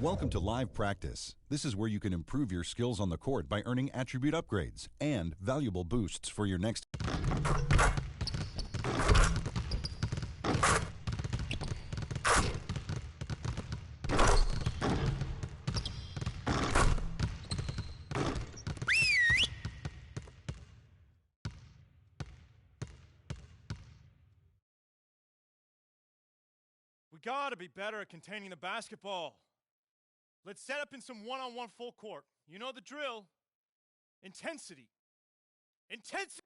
Welcome to Live Practice. This is where you can improve your skills on the court by earning attribute upgrades and valuable boosts for your next. We gotta be better at containing the basketball. Let's set up in some one-on-one full court. You know the drill. Intensity. Intensity!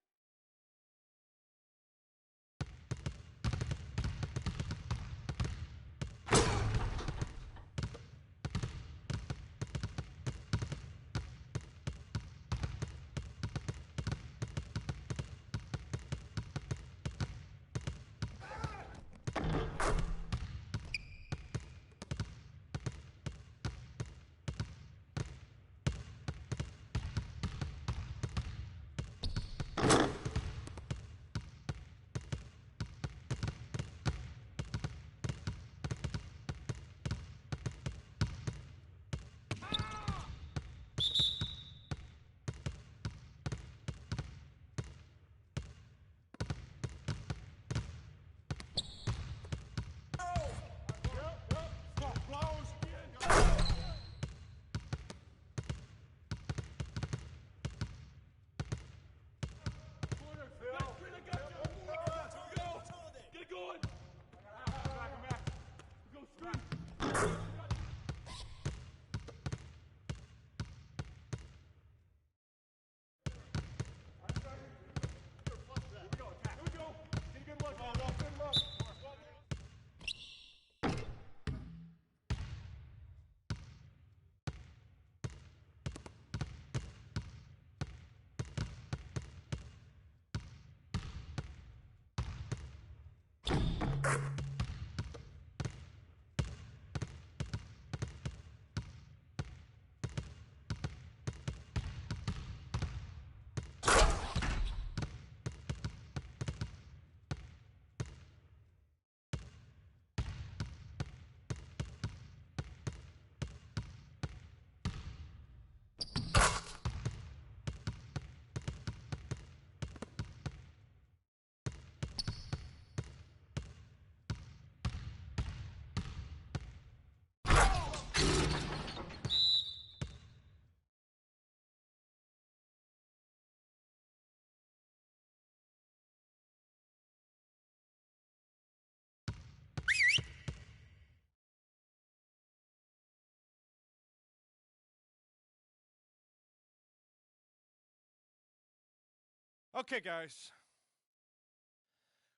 Okay, guys.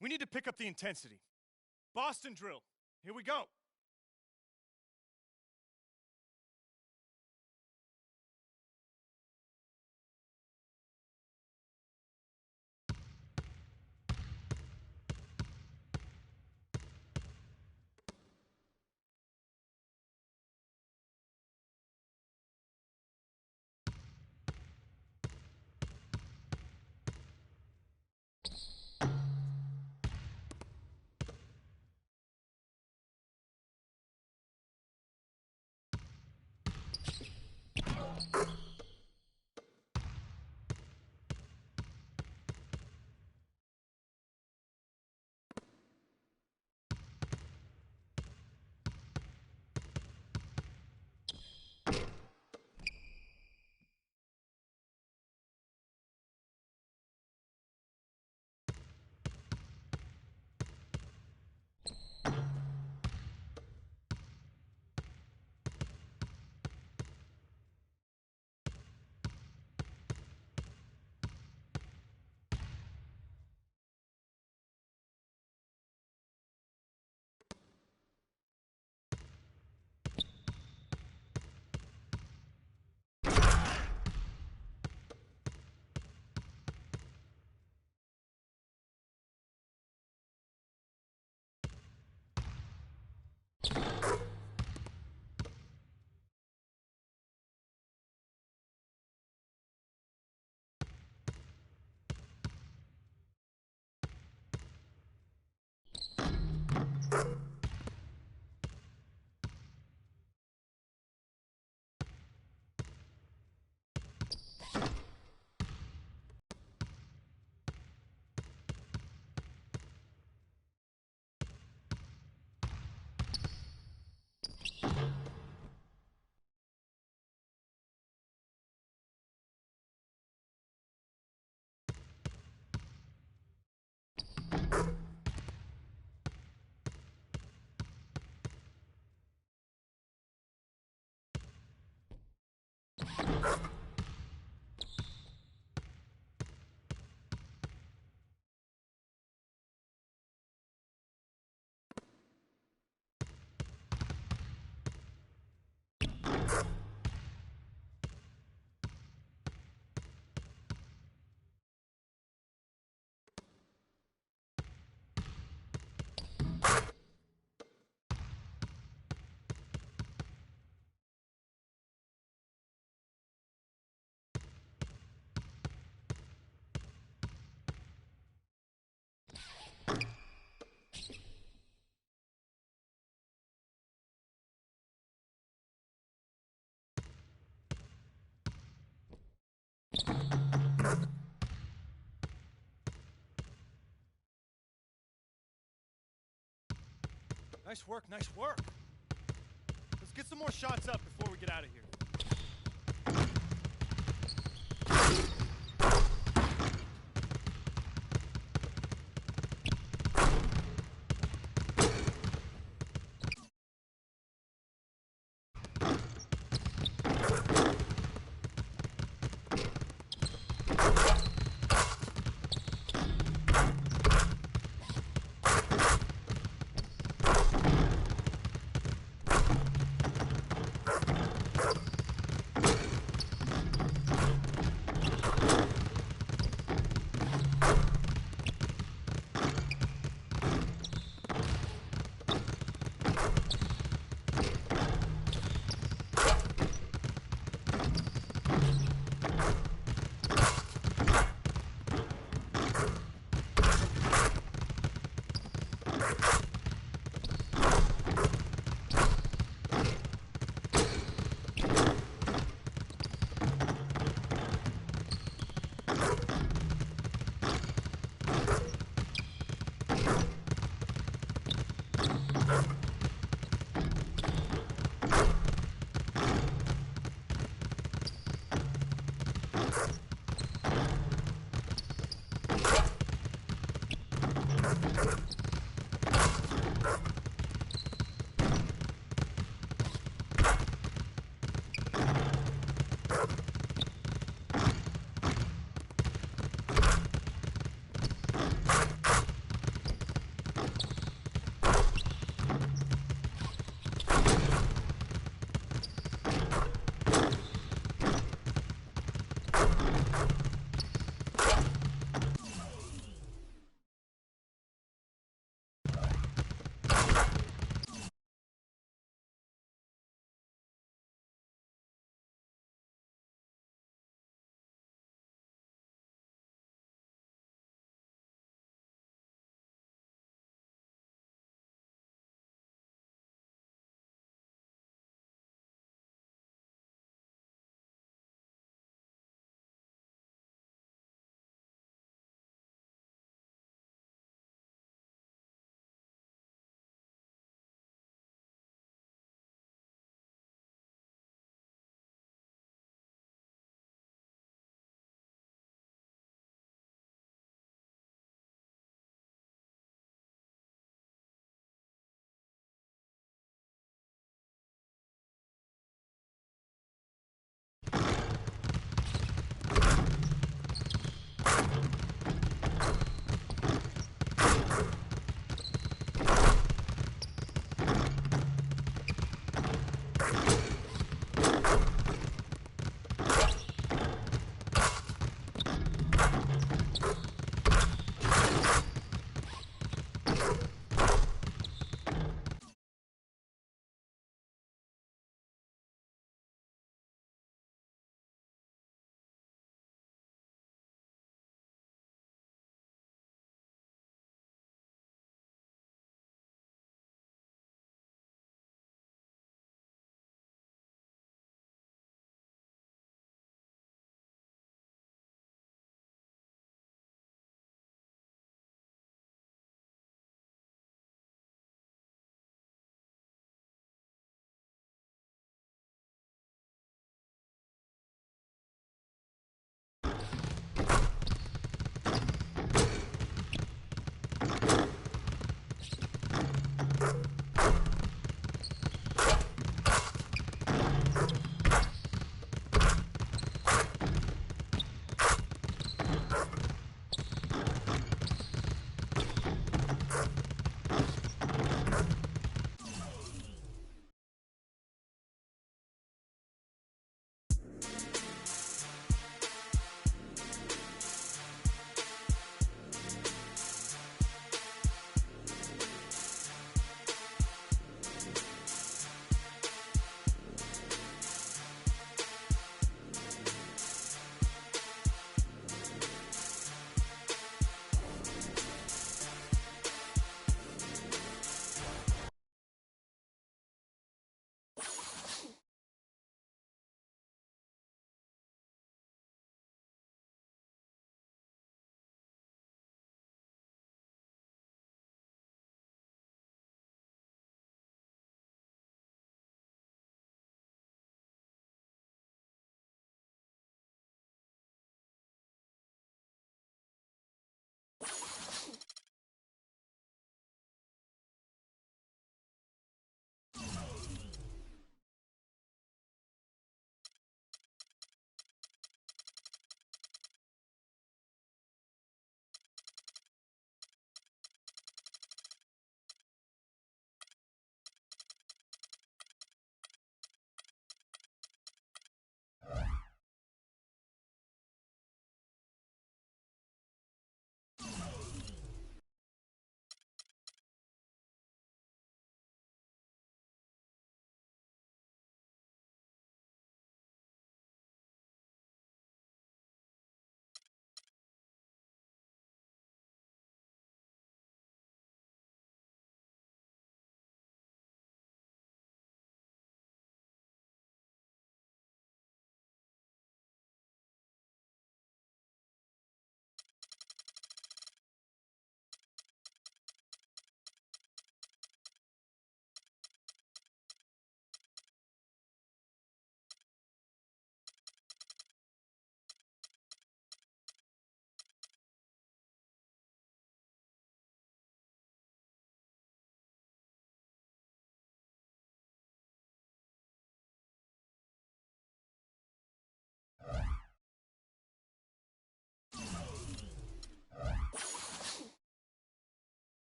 We need to pick up the intensity. Boston drill. Here we go. Nice work, nice work. Let's get some more shots up before we get out of here.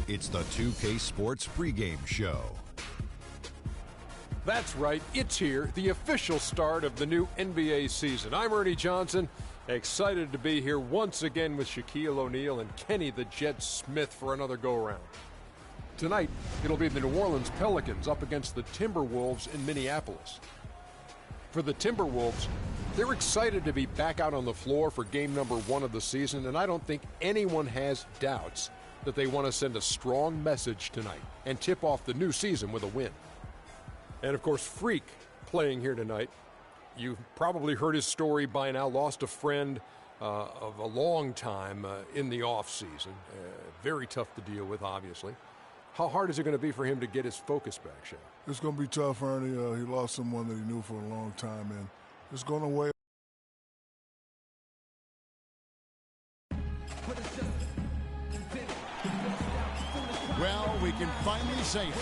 It's the 2K Sports pregame show. That's right, it's here, the official start of the new NBA season. I'm Ernie Johnson, excited to be here once again with Shaquille O'Neal and Kenny the Jet Smith for another go-around. Tonight, it'll be the New Orleans Pelicans up against the Timberwolves in Minneapolis. For the Timberwolves, they're excited to be back out on the floor for game number 1 of the season, and I don't think anyone has doubts that they want to send a strong message tonight and tip off the new season with a win. And of course, Freak playing here tonight. You've probably heard his story by now. Lost a friend of a long time in the offseason. Very tough to deal with, obviously. How hard is it going to be for him to get his focus back, Shane? It's going to be tough, Ernie. He lost someone that he knew for a long time, and it's going to weigh. Well, we can finally say it.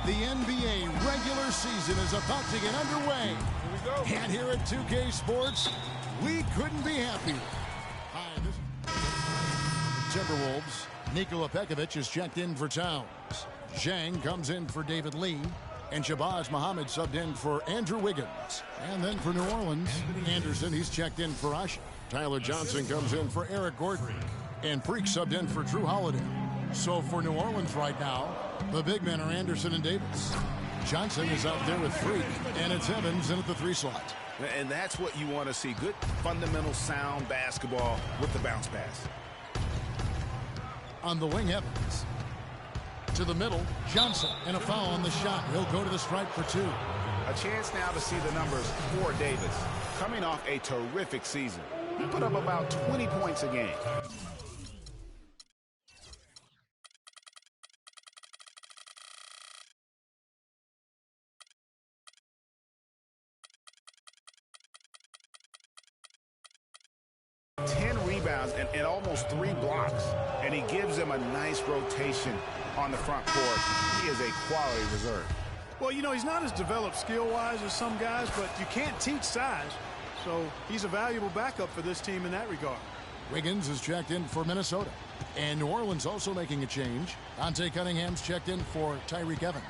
The NBA regular season is about to get underway. Here we go. And here at 2K Sports, we couldn't be happier. Hi, this is Timberwolves. Nikola Pekovic is checked in for Towns. Zhang comes in for David Lee. And Shabazz Muhammad subbed in for Andrew Wiggins. And then for New Orleans, Anderson, he's checked in for Usher. Tyler Johnson comes in for Eric Gordon. And Freak subbed in for Drew Holiday. So for New Orleans right now, the big men are Anderson and Davis. Johnson is out there with Freak, and it's Evans in at the 3 slot. And that's what you want to see. Good, fundamental, sound basketball with the bounce pass. On the wing, Evans. To the middle, Johnson, and a foul on the shot. He'll go to the stripe for 2. A chance now to see the numbers for Davis. Coming off a terrific season. He put up about 20 points a game. And almost 3 blocks, and he gives them a nice rotation on the front court. He is a quality reserve. Well, you know, he's not as developed skill-wise as some guys, but you can't teach size. So he's a valuable backup for this team in that regard. Wiggins is checked in for Minnesota. And New Orleans also making a change. Dante Cunningham's checked in for Tyreek Evans.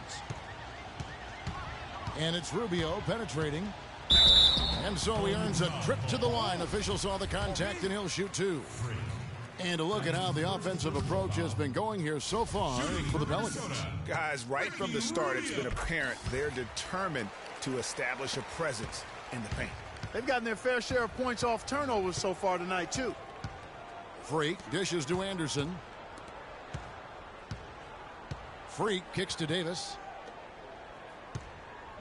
And it's Rubio penetrating. And so he earns a trip to the line. Officials saw the contact, and he'll shoot 2. And a look at how the offensive approach has been going here so far for the Pelicans. Guys, right from the start, it's been apparent they're determined to establish a presence in the paint. They've gotten their fair share of points off turnovers so far tonight, too. Freak dishes to Anderson. Freak kicks to Davis.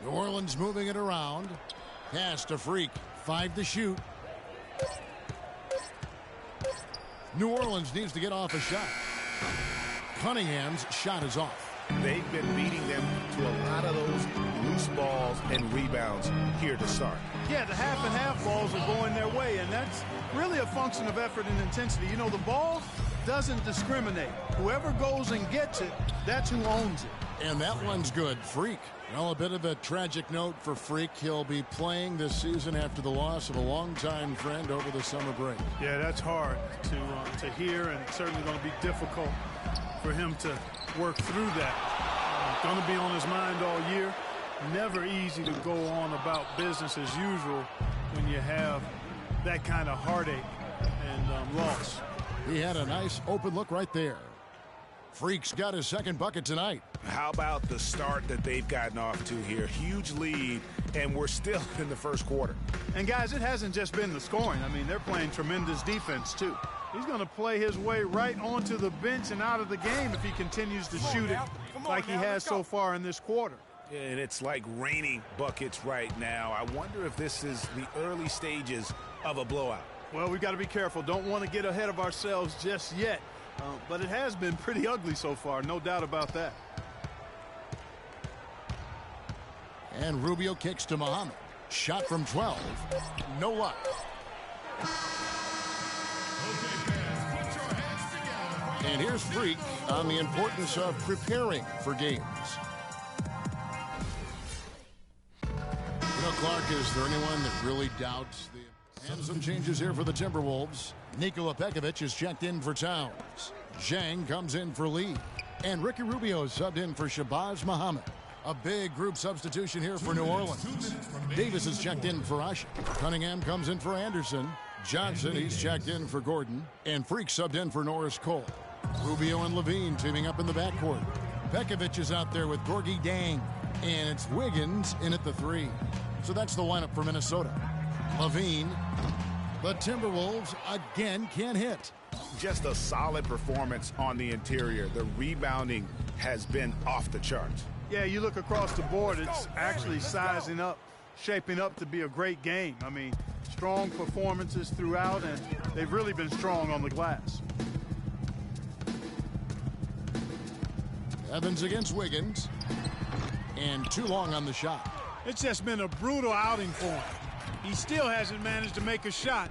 New Orleans moving it around. Pass to Freak. 5 to shoot. New Orleans needs to get off a shot. Cunningham's shot is off. They've been beating them to a lot of those loose balls and rebounds here to start. Yeah, the half and half balls are going their way, and that's really a function of effort and intensity. You know, the ball doesn't discriminate. Whoever goes and gets it, that's who owns it. And that one's good. Freak. Well, a bit of a tragic note for Freak. He'll be playing this season after the loss of a longtime friend over the summer break. Yeah, that's hard to hear, and certainly going to be difficult for him to work through that. Going to be on his mind all year. Never easy to go on about business as usual when you have that kind of heartache and loss. He had a nice open look right there. Freak's got his second bucket tonight. How about the start that they've gotten off to here? Huge lead, and we're still in the first quarter. And, guys, it hasn't just been the scoring. I mean, they're playing tremendous defense, too. He's going to play his way right onto the bench and out of the game if he continues to shoot it like he has so far in this quarter. And it's like raining buckets right now. I wonder if this is the early stages of a blowout. Well, we've got to be careful. Don't want to get ahead of ourselves just yet. But it has been pretty ugly so far, no doubt about that. And Rubio kicks to Muhammad. Shot from 12. No luck. And here's Freak on the importance of preparing for games. You know, Clark, is there anyone that really doubts the... And some changes here for the Timberwolves. Nikola Pekovic is checked in for Towns. Zhang comes in for Lee. And Ricky Rubio subbed in for Shabazz Muhammad. A big group substitution here for New Orleans. Davis is checked in for Usher. Cunningham comes in for Anderson. Johnson, he's checked in for Gordon. And Freak subbed in for Norris Cole. Rubio and Levine teaming up in the backcourt. Pekovic is out there with Gorgie Dang. And it's Wiggins in at the 3. So that's the lineup for Minnesota. Levine. The Timberwolves again can't hit. Just a solid performance on the interior. The rebounding has been off the charts. Yeah, you look across the board, it's actually sizing up, shaping up to be a great game. I mean, strong performances throughout, and they've really been strong on the glass. Evans against Wiggins. And too long on the shot. It's just been a brutal outing for him. He still hasn't managed to make a shot,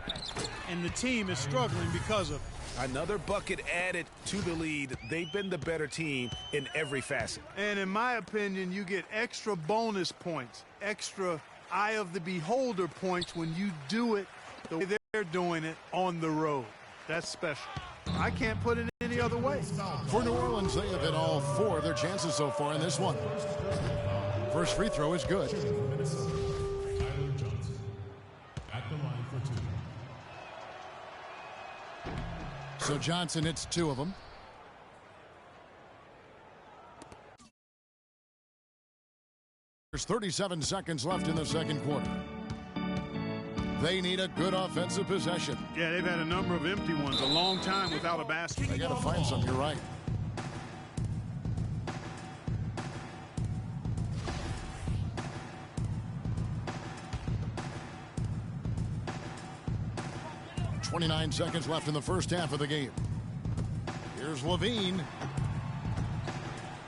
and the team is struggling because of it. Another bucket added to the lead. They've been the better team in every facet. And in my opinion, you get extra bonus points, extra eye of the beholder points when you do it the way they're doing it on the road. That's special. I can't put it any other way. For New Orleans, they have hit all 4 of their chances so far in this one. First free throw is good. So Johnson hits 2 of them. There's 37 seconds left in the second quarter. They need a good offensive possession. Yeah, they've had a number of empty ones, a long time without a basket. They got to find some, you're right. .29 seconds left in the first half of the game. Here's Levine.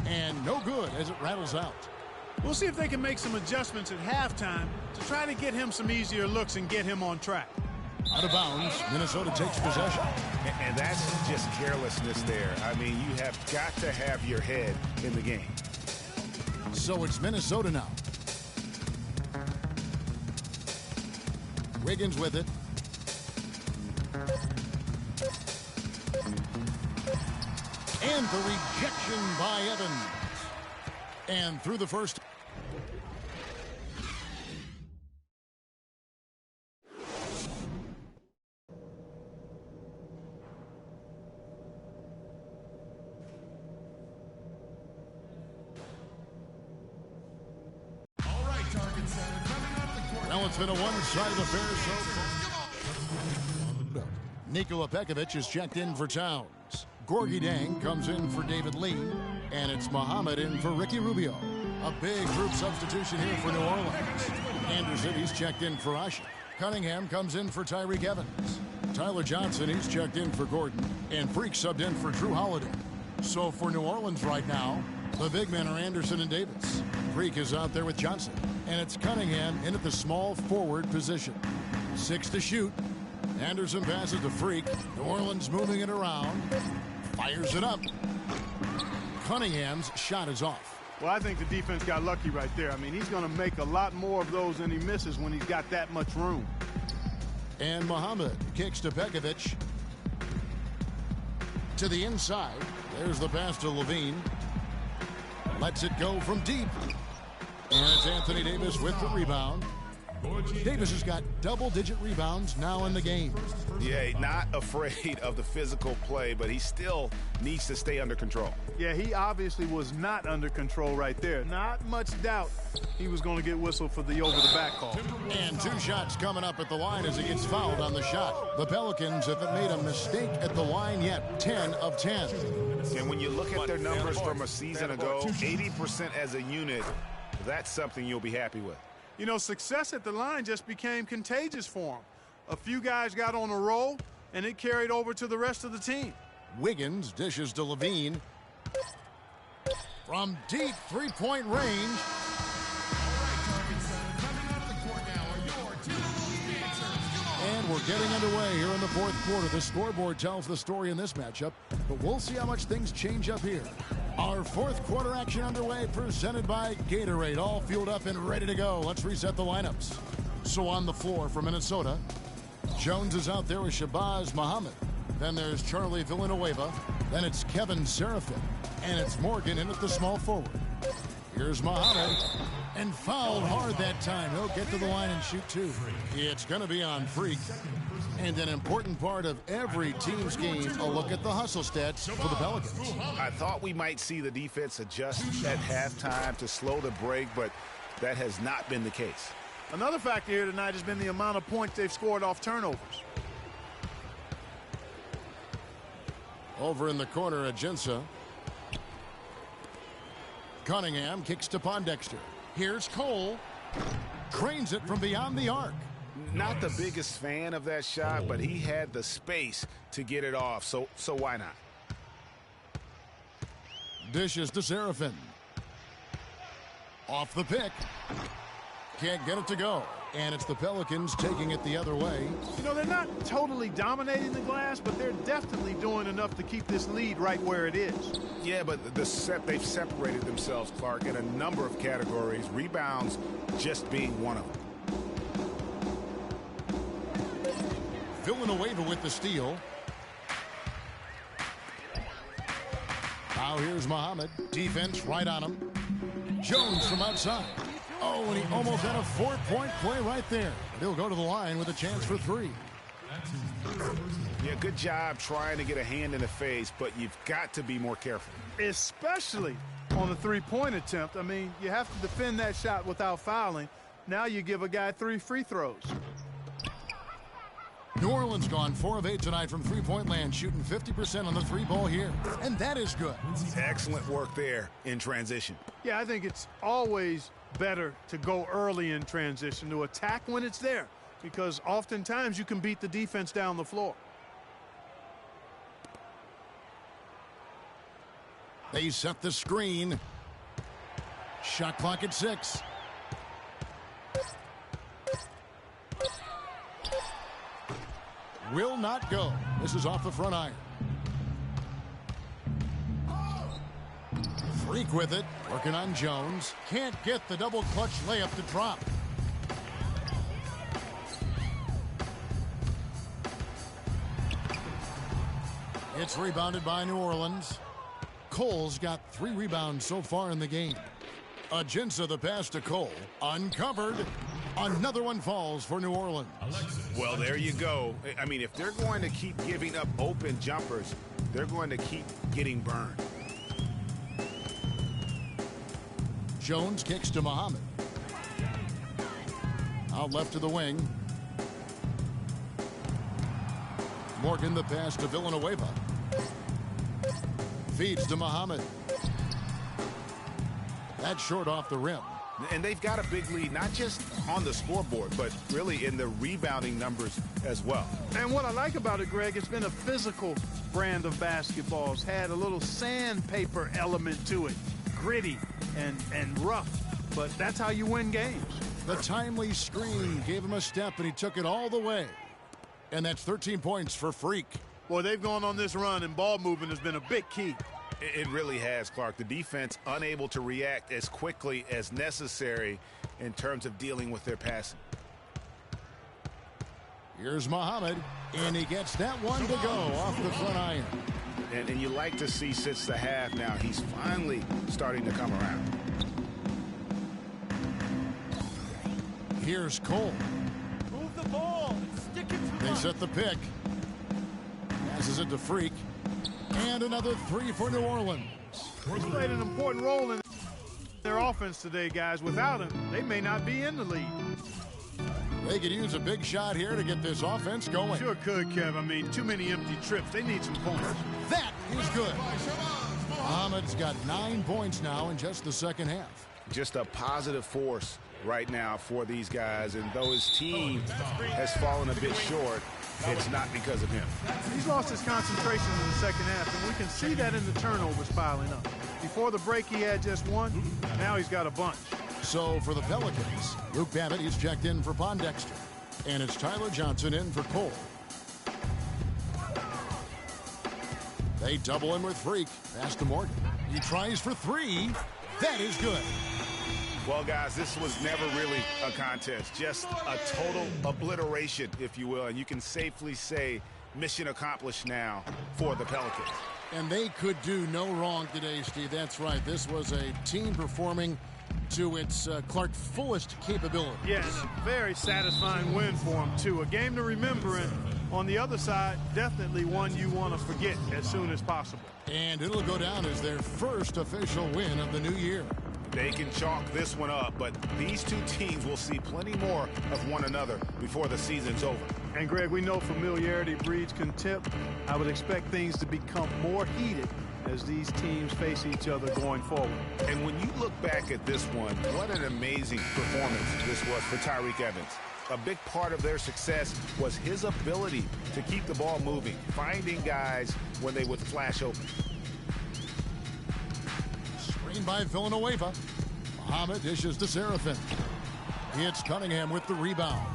And no good as it rattles out. We'll see if they can make some adjustments at halftime to try to get him some easier looks and get him on track. Out of bounds, Minnesota takes possession. And that's just carelessness there. I mean, you have got to have your head in the game. So it's Minnesota now. Wiggins with it. And the rejection by Evans. And through the first. Well, it's been a one-sided affair so far. Nikola Pekovic is checked in for Towns. Gorgie Dang comes in for David Lee. And it's Muhammad in for Ricky Rubio. A big group substitution here for New Orleans. Anderson, he's checked in for Usher. Cunningham comes in for Tyreek Evans. Tyler Johnson, he's checked in for Gordon. And Freak subbed in for Drew Holiday. So for New Orleans right now, the big men are Anderson and Davis. Freak is out there with Johnson. And it's Cunningham in at the small forward position. 6 to shoot. Anderson passes to Freak. New Orleans moving it around. Fires it up. Cunningham's shot is off. Well, I think the defense got lucky right there. I mean, he's going to make a lot more of those than he misses when he's got that much room. And Muhammad kicks to Pekovic. To the inside. There's the pass to Levine. Lets it go from deep. And it's Anthony Davis with the rebound. Davis has got double-digit rebounds now in the game. Yeah, not afraid of the physical play, but he still needs to stay under control. Yeah, he obviously was not under control right there. Not much doubt he was going to get whistled for the over-the-back call. And 2 shots coming up at the line as he gets fouled on the shot. The Pelicans haven't made a mistake at the line yet. 10 of 10. And when you look at their numbers from a season ago, 80% as a unit, that's something you'll be happy with. You know, success at the line just became contagious for him. A few guys got on a roll, and it carried over to the rest of the team. Wiggins dishes to Levine. From deep three-point range. And we're getting underway here in the fourth quarter. The scoreboard tells the story in this matchup, but we'll see how much things change up here. Our fourth quarter action underway, presented by Gatorade. All fueled up and ready to go. Let's reset the lineups. So on the floor for Minnesota, Jones is out there with Shabazz Muhammad. Then there's Charlie Villanueva. Then it's Kevin Seraphin. And it's Morgan in at the small forward. Here's Muhammad. And fouled hard that time. He'll get to the line and shoot two. It's going to be on Freak. And an important part of every team's game, a look at the hustle stats for the Pelicans. I thought we might see the defense adjust at halftime to slow the break, but that has not been the case. Another factor here tonight has been the amount of points they've scored off turnovers. Over in the corner, Ajinça. Cunningham kicks to Pondexter. Here's Cole. Cranes it from beyond the arc. Not the biggest fan of that shot, but he had the space to get it off, so why not? Dishes to Seraphin. Off the pick. Can't get it to go. And it's the Pelicans taking it the other way. You know, they're not totally dominating the glass, but they're definitely doing enough to keep this lead right where it is. Yeah, but they've separated themselves, Clark, in a number of categories, rebounds just being one of them. Villanueva with the steal. Now here's Muhammad. Defense right on him. Jones from outside. Oh, and he almost had a 4-point play right there. But he'll go to the line with a chance for three. Yeah, good job trying to get a hand in the face, but you've got to be more careful. Especially on a three-point attempt. I mean, you have to defend that shot without fouling. Now you give a guy 3 free throws. New Orleans gone 4 of 8 tonight from three-point land, shooting 50% on the three ball here. And that is good. Excellent work there in transition. Yeah, I think it's always better to go early in transition, to attack when it's there, because oftentimes you can beat the defense down the floor. They set the screen. Shot clock at 6. Will not go. This is off the front iron. Freak with it. Working on Jones. Can't get the double clutch layup to drop. It's rebounded by New Orleans. Cole's got 3 rebounds so far in the game. Ajinça the pass to Cole. Uncovered. Another one falls for New Orleans. Well, there you go. I mean, if they're going to keep giving up open jumpers, they're going to keep getting burned. Jones kicks to Muhammad. Out left to the wing. Morgan the pass to Villanueva. Feeds to Muhammad. That's short off the rim. And they've got a big lead, not just on the scoreboard, but really in the rebounding numbers as well. And what I like about it, Greg, it's been a physical brand of basketball. It's had a little sandpaper element to it. Gritty and rough. But that's how you win games. The timely screen gave him a step, and he took it all the way. And that's 13 points for Freak. Boy, they've gone on this run, and ball movement has been a big key. It really has, Clark. The defense unable to react as quickly as necessary in terms of dealing with their passing. Here's Muhammad, and he gets that one to go off the front iron. And you like to see since the half now, he's finally starting to come around. Here's Cole. Move the ball. Stick it to They set the pick. Passes it to Freak. And another 3 for New Orleans. He's played an important role in their offense today, guys. Without him, they may not be in the lead. They could use a big shot here to get this offense going. Sure could, Kev. I mean, too many empty trips. They need some points. That is good. Muhammad's got 9 points now in just the second half. Just a positive force right now for these guys. And though his team has fallen a bit short, it's not because of him. He's lost his concentration in the second half, and we can see that in the turnovers piling up. Before the break, he had just one. Now he's got a bunch. So for the Pelicans, Luke Babbitt is checked in for Pondexter. And it's Tyler Johnson in for Cole. They double him with Freak. Pass to Morgan. He tries for 3. That is good. Well, guys, this was never really a contest. Just a total obliteration, if you will. And you can safely say mission accomplished now for the Pelicans. And they could do no wrong today, Steve. That's right. This was a team performing to its Clark fullest capability. Yes, very satisfying win for them, too. A game to remember, and on the other side, definitely one you want to forget as soon as possible. And it'll go down as their first official win of the new year. They can chalk this one up, but these two teams will see plenty more of one another before the season's over. And, Greg, we know familiarity breeds contempt. I would expect things to become more heated as these teams face each other going forward. And when you look back at this one, what an amazing performance this was for Tyreek Evans. A big part of their success was his ability to keep the ball moving, finding guys when they would flash open. Screen by Villanueva. Muhammad dishes to Serafin. It's Cunningham with the rebound.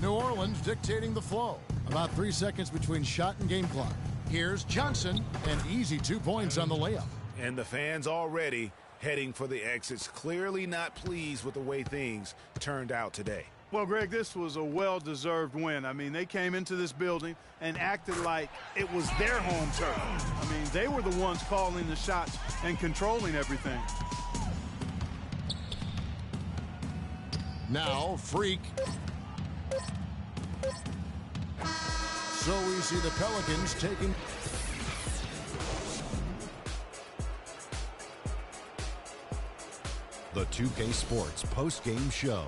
New Orleans dictating the flow. About 3 seconds between shot and game clock. Here's Johnson, an easy 2 points on the layup. And the fans already heading for the exits, clearly not pleased with the way things turned out today. Well, Greg, this was a well-deserved win. I mean, they came into this building and acted like it was their home turf. I mean, they were the ones calling the shots and controlling everything. Now, Freak. So we see the Pelicans taking... The 2K Sports post-game show.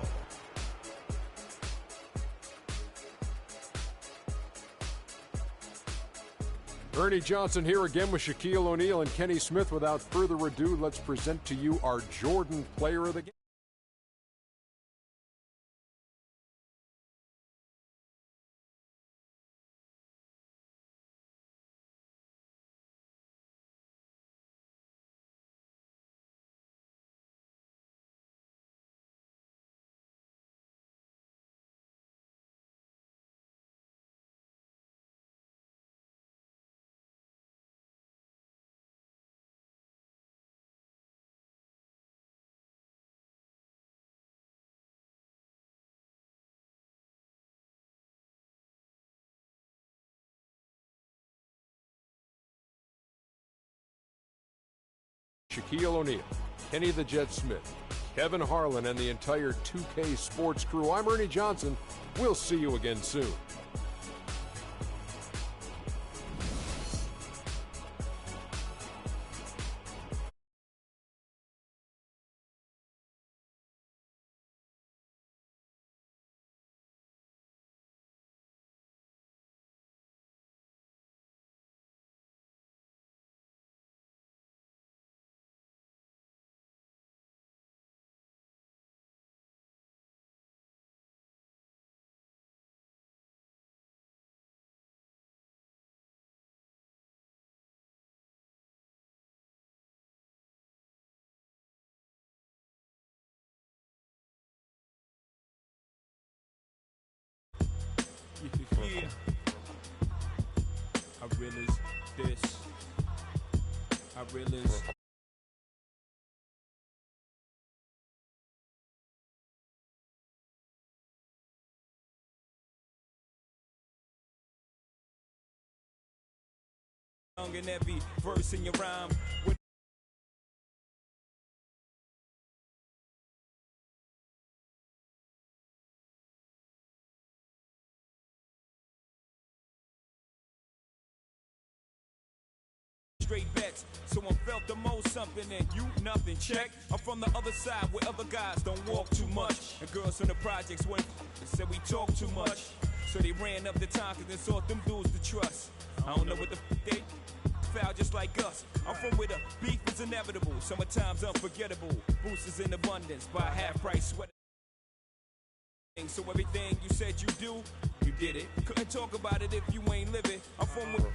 Ernie Johnson here again with Shaquille O'Neal and Kenny Smith. Without further ado, let's present to you our Jordan Player of the Game. Shaquille O'Neal, Kenny the Jet Smith, Kevin Harlan, and the entire 2K Sports crew. I'm Ernie Johnson. We'll see you again soon. Yeah, I realize this. I realize. In every verse in your rhyme. Straight bets, so I felt the most something and you nothing. Check, I'm from the other side where other guys don't walk too much. And girls from the projects went and said we talk too much. So they ran up the time cause they thought them dudes to trust. I don't know what the they foul just like us. I'm from where the beef is inevitable. Summertime's unforgettable. Boosters in abundance. Buy half price sweater. So everything you said you do, you did it. Couldn't talk about it if you ain't living. I'm from where